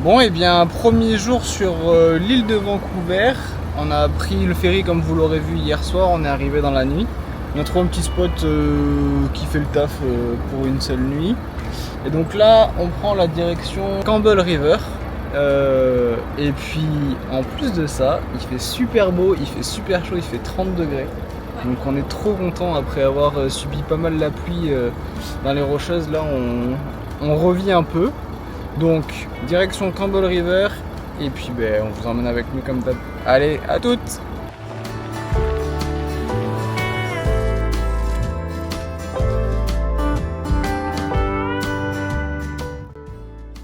Bon, et bien, premier jour sur l'île de Vancouver. On a pris le ferry comme vous l'aurez vu hier soir, on est arrivé dans la nuit. On a trouvé un petit spot qui fait le taf pour une seule nuit. Et donc là, on prend la direction Campbell River. Et puis, en plus de ça, il fait super beau, il fait super chaud, il fait 30 degrés. Donc on est trop content après avoir subi pas mal la pluie dans les Rocheuses. Là, on revit un peu. Donc, direction Campbell River. Et puis, on vous emmène avec nous comme d'hab. Allez, à toutes!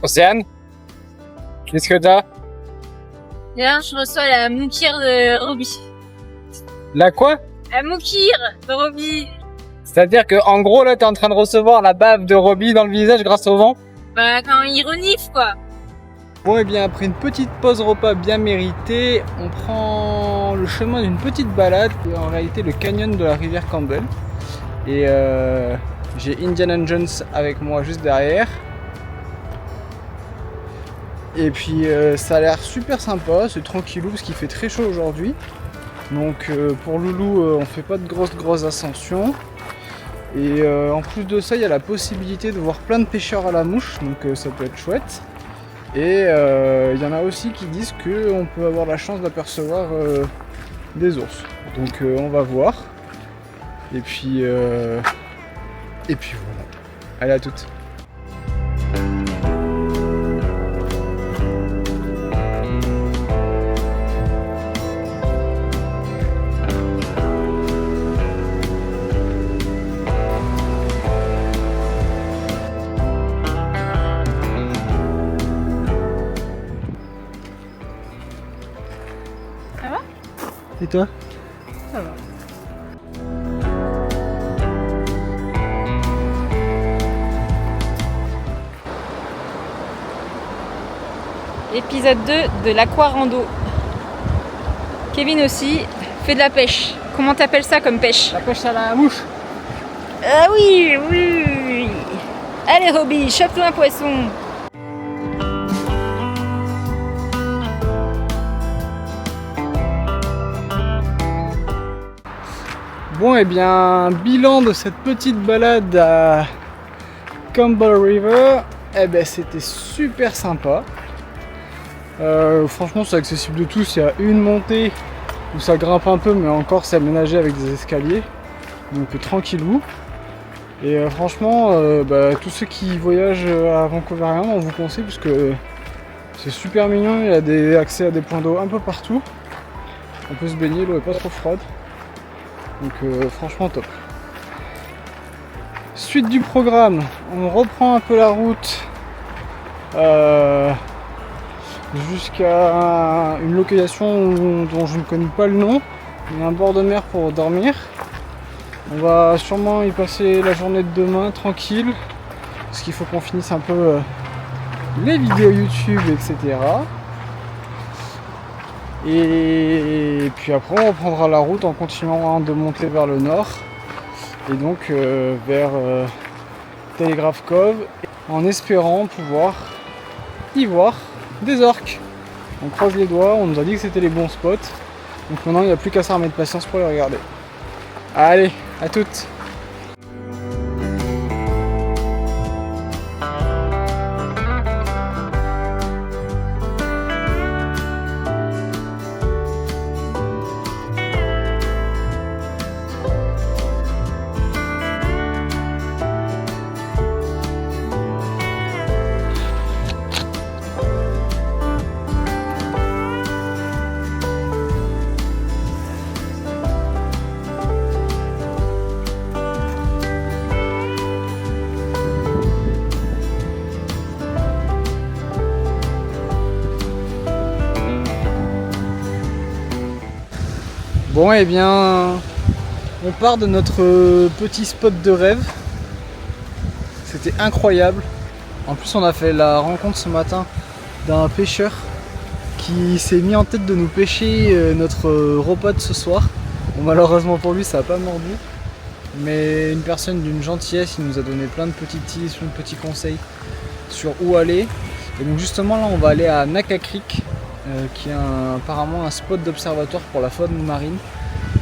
Océane, qu'est-ce que t'as? Là, je reçois la moukir de Robbie. La quoi? La moukir de Robbie. C'est-à-dire que en gros là t'es en train de recevoir la bave de Robbie dans le visage grâce au vent? Bah, quand il renifle, quoi. Bon, et bien après une petite pause repas bien méritée, on prend le chemin d'une petite balade, en réalité le canyon de la rivière Campbell. Et j'ai Indiana Jones avec moi juste derrière. Et puis ça a l'air super sympa, c'est tranquillou parce qu'il fait très chaud aujourd'hui. Donc pour Loulou, on fait pas de grosses ascensions. Et en plus de ça, il y a la possibilité de voir plein de pêcheurs à la mouche, donc ça peut être chouette. Et il y en a aussi qui disent qu'on peut avoir la chance d'apercevoir des ours. Donc on va voir. Et puis voilà. Allez, à toutes. Ça va? Et toi? Ça va. Épisode 2 de l'aquarando. Kevin aussi fait de la pêche. Comment t'appelles ça comme pêche? La pêche à la mouche. Ah oui, oui. Allez Robbie, chope-toi un poisson. Bon, et bien, bilan de cette petite balade à Campbell River. Eh ben, c'était super sympa. Franchement, c'est accessible de tous. Il y a une montée où ça grimpe un peu, mais encore c'est aménagé avec des escaliers. Donc tranquillou. Et franchement, tous ceux qui voyagent à Vancouver Island, on vous conseille parce que c'est super mignon. Il y a des accès à des points d'eau un peu partout. On peut se baigner, l'eau est pas trop froide. Donc franchement top. Suite du programme, on reprend un peu la route jusqu'à une localisation dont je ne connais pas le nom. Il y a un bord de mer pour dormir. On va sûrement y passer la journée de demain tranquille, parce qu'il faut qu'on finisse un peu les vidéos YouTube, etc. Et puis après on reprendra la route en continuant de monter vers le nord et donc vers Telegraph Cove, en espérant pouvoir y voir des orques. On croise les doigts, on nous a dit que c'était les bons spots, donc maintenant il n'y a plus qu'à s'armer de patience pour les regarder. Allez, à toutes! Bon, et bien, on part de notre petit spot de rêve. C'était incroyable. En plus, on a fait la rencontre ce matin d'un pêcheur qui s'est mis en tête de nous pêcher notre repas de ce soir. Bon, malheureusement pour lui, ça n'a pas mordu. Mais une personne d'une gentillesse, il nous a donné plein de petites tips, plein de petits conseils sur où aller. Et donc justement là on va aller à Naka Creek, qui est apparemment un spot d'observatoire pour la faune marine.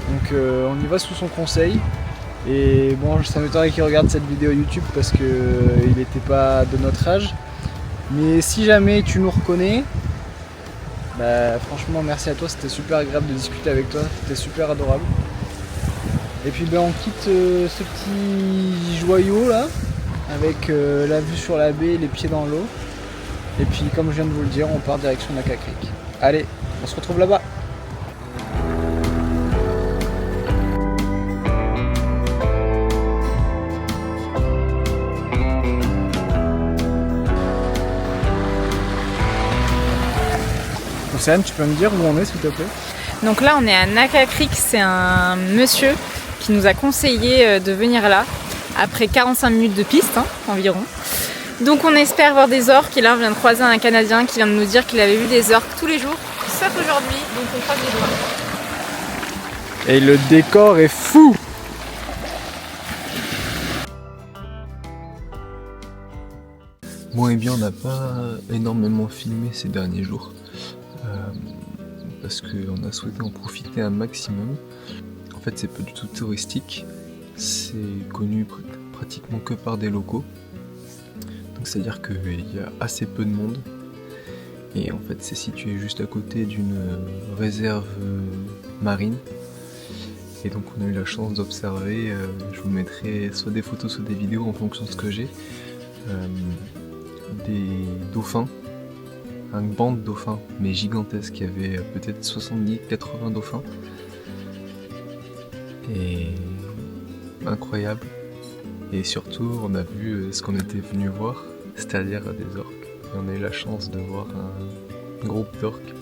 Donc on y va sous son conseil. Et bon, ça m'étonnerait qu'il regarde cette vidéo YouTube parce qu'il n'était pas de notre âge. Mais si jamais tu nous reconnais, bah, franchement merci à toi, c'était super agréable de discuter avec toi, c'était super adorable. Et puis ben, on quitte ce petit joyau là, avec la vue sur la baie, les pieds dans l'eau. Et puis comme je viens de vous le dire, on part direction Naka Creek. Allez, on se retrouve là-bas. Océane, tu peux me dire où on est s'il te plaît? Donc là on est à Naka Creek, c'est un monsieur qui nous a conseillé de venir là après 45 minutes de piste environ. Donc on espère voir des orques et là on vient de croiser un Canadien qui vient de nous dire qu'il avait vu des orques tous les jours, sauf aujourd'hui, donc on croise les doigts. Et le décor est fou! Moi et bien on n'a pas énormément filmé ces derniers jours. Parce qu'on a souhaité en profiter un maximum. En fait c'est pas du tout touristique, c'est connu pratiquement que par des locaux. Donc c'est à dire qu'il y a assez peu de monde. Et en fait c'est situé juste à côté d'une réserve marine. Et donc on a eu la chance d'observer, je vous mettrai soit des photos soit des vidéos en fonction de ce que j'ai, des dauphins. Un banc de dauphins, mais gigantesque, il y avait peut-être 70-80 dauphins. Et incroyable. Et surtout, on a vu ce qu'on était venu voir, c'est-à-dire des orques. Et on a eu la chance de voir un groupe d'orques.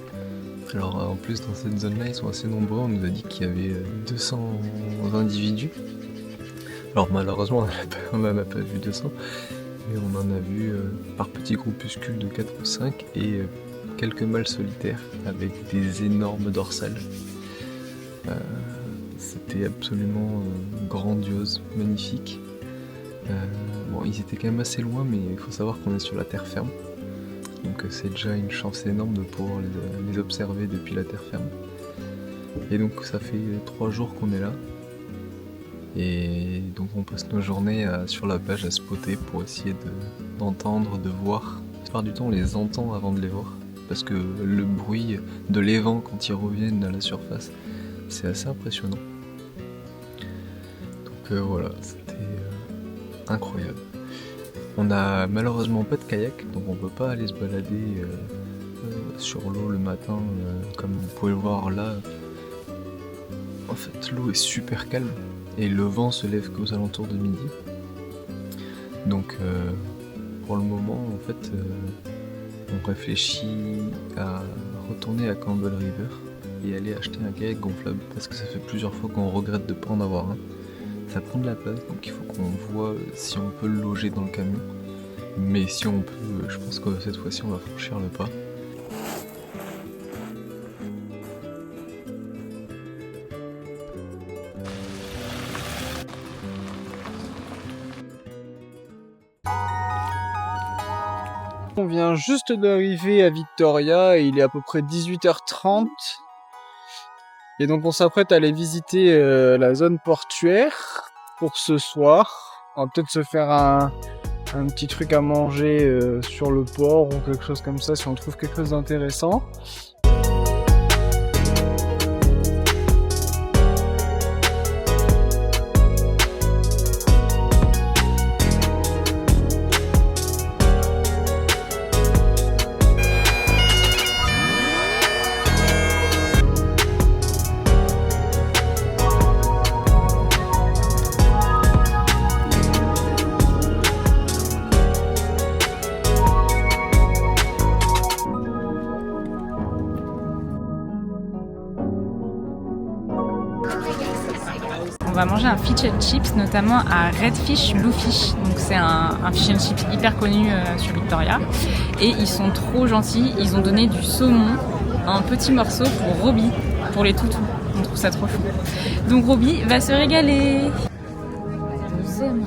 Alors en plus, dans cette zone-là, ils sont assez nombreux. On nous a dit qu'il y avait 200 individus. Alors malheureusement, on n'en a pas vu 200. Mais on en a vu par petits groupuscules de 4 ou 5 et quelques mâles solitaires avec des énormes dorsales. C'était absolument grandiose, magnifique. Bon, ils étaient quand même assez loin, mais il faut savoir qu'on est sur la terre ferme. Donc c'est déjà une chance énorme de pouvoir les observer depuis la terre ferme. Et donc ça fait 3 jours qu'on est là. Et donc on passe nos journées sur la plage à spotter pour essayer d'entendre, de voir. La plupart du temps on les entend avant de les voir, parce que le bruit de l'évent quand ils reviennent à la surface, c'est assez impressionnant. Donc voilà, c'était incroyable. On a malheureusement pas de kayak, donc on peut pas aller se balader sur l'eau le matin, comme vous pouvez le voir là. En fait l'eau est super calme. Et le vent se lève qu'aux alentours de midi. Donc pour le moment en fait on réfléchit à retourner à Campbell River et aller acheter un kayak gonflable parce que ça fait plusieurs fois qu'on regrette de ne pas en avoir un. Ça prend de la place donc il faut qu'on voit si on peut le loger dans le camion. Mais si on peut, je pense que cette fois-ci on va franchir le pas. On vient juste d'arriver à Victoria et il est à peu près 18h30. Et donc on s'apprête à aller visiter la zone portuaire pour ce soir. On va peut-être se faire un petit truc à manger sur le port ou quelque chose comme ça si on trouve quelque chose d'intéressant. On va manger un fish and chips, notamment à Redfish Bluefish. Donc c'est un fish and chips hyper connu sur Victoria. Et ils sont trop gentils, ils ont donné du saumon en petits morceaux pour Robbie, pour les toutous. On trouve ça trop fou. Donc Robbie va se régaler. Nous aimons.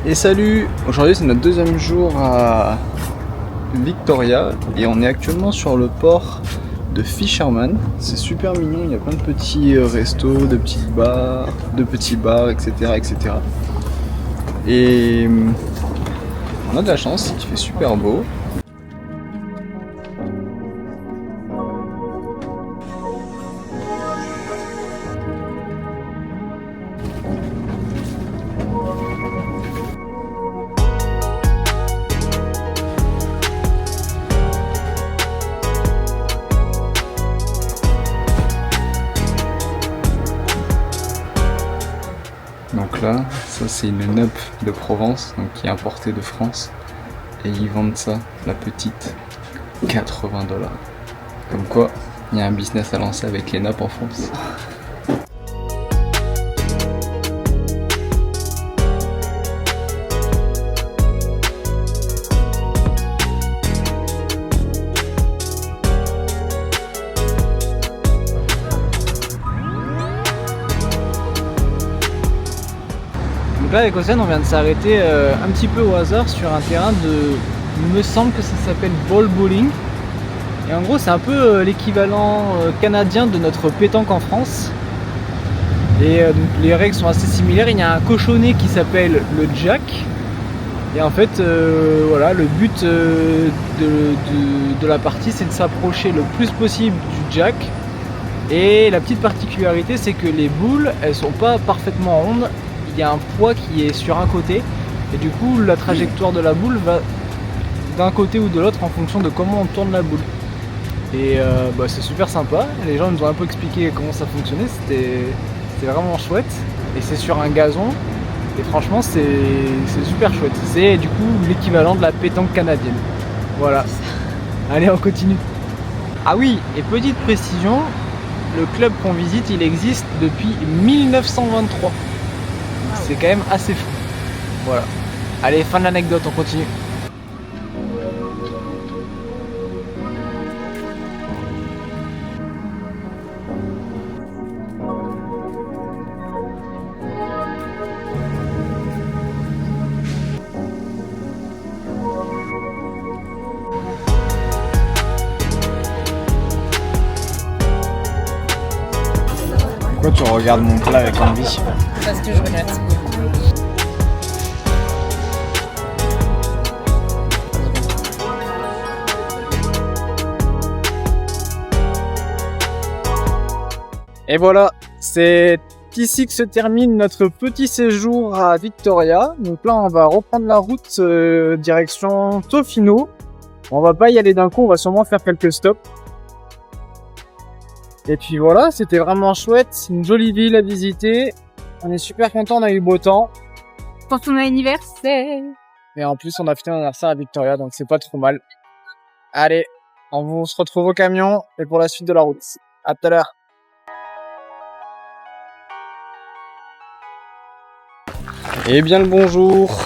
Et salut! Aujourd'hui c'est notre deuxième jour à Victoria et on est actuellement sur le port de Fisherman. C'est super mignon, il y a plein de petits restos, de petits bars, etc. etc. Et on a de la chance, il fait super beau. Donc là, ça c'est une nappe de Provence, donc qui est importée de France. Et ils vendent ça, la petite, 80 $. Comme quoi, il y a un business à lancer avec les nappes en France. Donc là avec Océane on vient de s'arrêter un petit peu au hasard sur un terrain de... Il me semble que ça s'appelle ball bowling. Et en gros c'est un peu l'équivalent canadien de notre pétanque en France. Et donc les règles sont assez similaires. Il y a un cochonnet qui s'appelle le jack. Et en fait voilà, le but de la partie c'est de s'approcher le plus possible du jack. Et la petite particularité c'est que les boules elles sont pas parfaitement rondes. Il y a un poids qui est sur un côté et du coup la trajectoire de la boule va d'un côté ou de l'autre en fonction de comment on tourne la boule. Et c'est super sympa, les gens nous ont un peu expliqué comment ça fonctionnait, c'était vraiment chouette. Et c'est sur un gazon et franchement c'est super chouette. C'est du coup l'équivalent de la pétanque canadienne. Voilà. Allez on continue. Ah oui, et petite précision, le club qu'on visite il existe depuis 1923. C'est quand même assez fou. Voilà. Allez, fin de l'anecdote, on continue. Pourquoi tu regardes mon plat avec envie? Parce que je regrette. Et voilà, c'est ici que se termine notre petit séjour à Victoria. Donc là, on va reprendre la route direction Tofino. On va pas y aller d'un coup, on va sûrement faire quelques stops. Et puis voilà, c'était vraiment chouette, c'est une jolie ville à visiter. On est super content, on a eu beau temps. Pour ton anniversaire. Et en plus, on a fêté un anniversaire à Victoria, donc c'est pas trop mal. Allez, on se retrouve au camion et pour la suite de la route. À tout à l'heure. Eh bien le bonjour.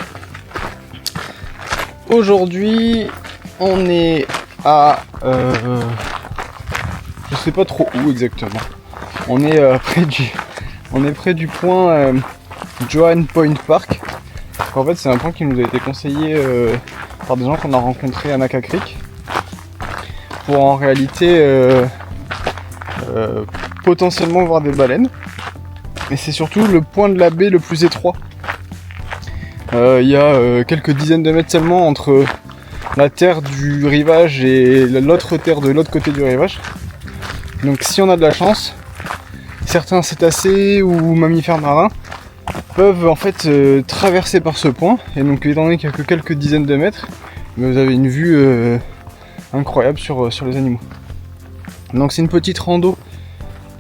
Aujourd'hui, on est à... je sais pas trop où exactement. On est près du point Johan Point Park. En fait, c'est un point qui nous a été conseillé par des gens qu'on a rencontrés à Naka Creek. Pour en réalité potentiellement voir des baleines. Et c'est surtout le point de la baie le plus étroit. Il y a quelques dizaines de mètres seulement entre la terre du rivage et l'autre terre de l'autre côté du rivage. Donc si on a de la chance, certains cétacés ou mammifères marins peuvent en fait traverser par ce point. Et donc étant donné qu'il n'y a que quelques dizaines de mètres, vous avez une vue incroyable sur les animaux. Donc c'est une petite rando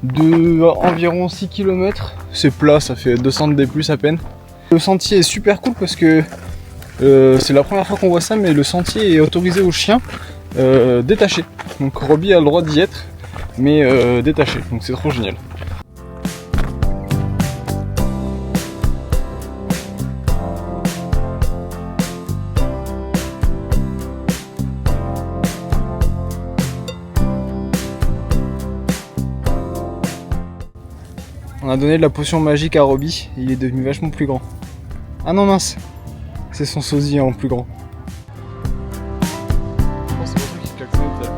de environ 6 km. C'est plat, ça fait 200 D+ à peine. Le sentier est super cool parce que c'est la première fois qu'on voit ça, mais le sentier est autorisé aux chiens détachés. Donc Robbie a le droit d'y être, mais détaché, donc c'est trop génial. On a donné de la potion magique à Robbie et il est devenu vachement plus grand. Ah non mince, C'est son sosie en plus grand. Oh, c'est votre truc qui klaxonnait là.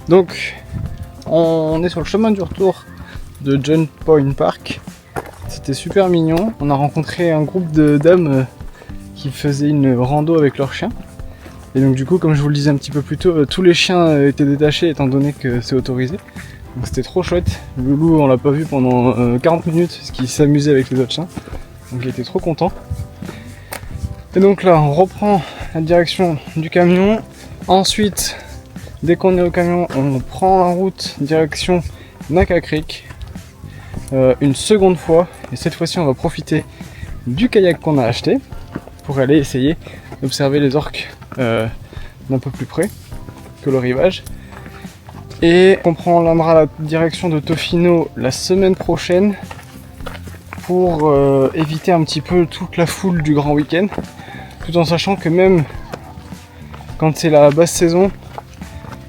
Donc, on est sur le chemin du retour de John Point Park. C'était super mignon. On a rencontré un groupe de dames qui faisaient une rando avec leurs chiens. Et donc du coup, comme je vous le disais un petit peu plus tôt, tous les chiens étaient détachés étant donné que c'est autorisé. Donc c'était trop chouette. Loulou, on l'a pas vu pendant 40 minutes parce qu'il s'amusait avec les autres chiens. Donc il était trop content. Et donc là, on reprend la direction du camion. Ensuite, dès qu'on est au camion, on prend la route direction Naka Creek. Une seconde fois. Et cette fois-ci, on va profiter du kayak qu'on a acheté pour aller essayer d'observer les orques d'un peu plus près que le rivage. Et on prendra la direction de Tofino la semaine prochaine pour éviter un petit peu toute la foule du grand week-end, tout en sachant que même quand c'est la basse saison,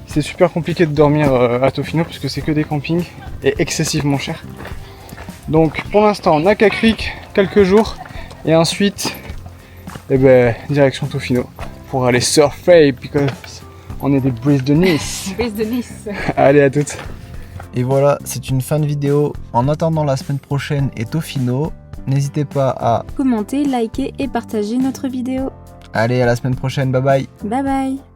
c'est super compliqué de dormir à Tofino parce que c'est que des campings et excessivement cher. Donc pour l'instant, Naka Creek quelques jours et ensuite direction Tofino pour aller surfer because on est des Brises de Nice. Brise de Nice. Allez, à toutes. Et voilà, c'est une fin de vidéo. En attendant la semaine prochaine et Tofino, n'hésitez pas à Commentez, liker et partager notre vidéo. aller à la semaine prochaine. Bye bye. Bye bye.